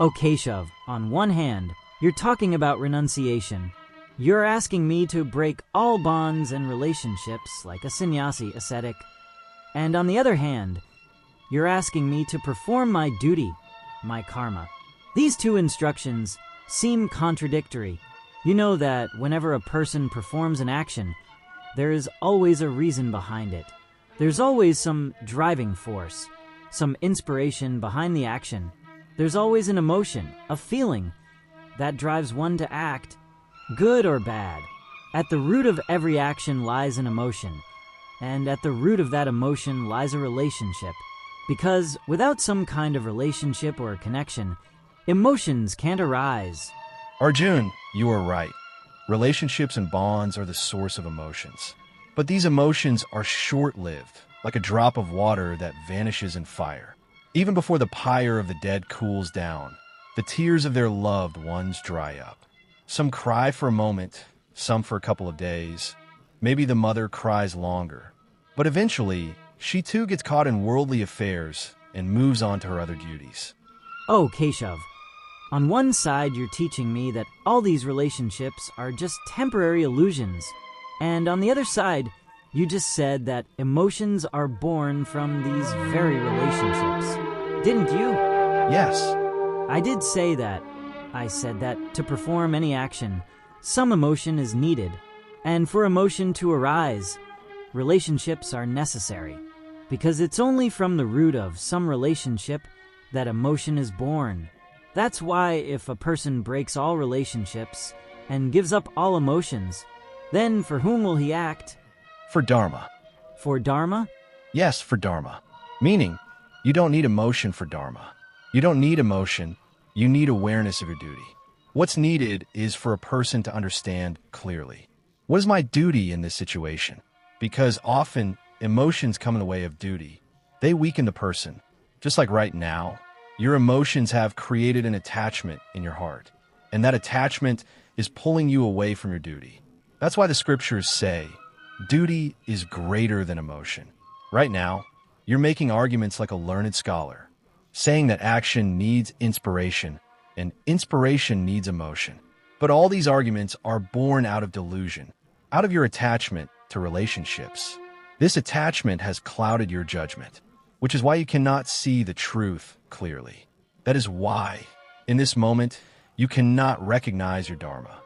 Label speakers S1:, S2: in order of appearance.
S1: Oh, Keshav, on one hand, you're talking about renunciation. You're asking me to break all bonds and relationships like a sannyasi ascetic. And on the other hand, you're asking me to perform my duty, my karma. These two instructions seem contradictory. You know that whenever a person performs an action, there is always a reason behind it. There's always some driving force, some inspiration behind the action. There's always an emotion, a feeling, that drives one to act, good or bad. At the root of every action lies an emotion, and at the root of that emotion lies a relationship. Because without some kind of relationship or connection, emotions can't arise.
S2: Arjun, you are right. Relationships and bonds are the source of emotions. But these emotions are short-lived, like a drop of water that vanishes in fire. Even before the pyre of the dead cools down, the tears of their loved ones dry up. Some cry for a moment, some for a couple of days. Maybe the mother cries longer. But eventually, she too gets caught in worldly affairs and moves on to her other duties.
S1: Oh, Keshav, on one side you're teaching me that all these relationships are just temporary illusions, and on the other side, you just said that emotions are born from these very relationships. Didn't you?
S2: Yes.
S1: I did say that. I said that to perform any action, some emotion is needed, and for emotion to arise, relationships are necessary, because it's only from the root of some relationship that emotion is born. That's why if a person breaks all relationships and gives up all emotions, then for whom will he act?
S2: For Dharma.
S1: For Dharma?
S2: Yes, for Dharma. Meaning, you don't need emotion for Dharma. You don't need emotion, you need awareness of your duty. What's needed is for a person to understand clearly. What is my duty in this situation? Because often, emotions come in the way of duty. They weaken the person. Just like right now, your emotions have created an attachment in your heart. And that attachment is pulling you away from your duty. That's why the scriptures say, duty is greater than emotion. Right now, you're making arguments like a learned scholar, saying that action needs inspiration, and inspiration needs emotion. But all these arguments are born out of delusion, out of your attachment to relationships. This attachment has clouded your judgment, which is why you cannot see the truth clearly. That is why, in this moment, you cannot recognize your Dharma.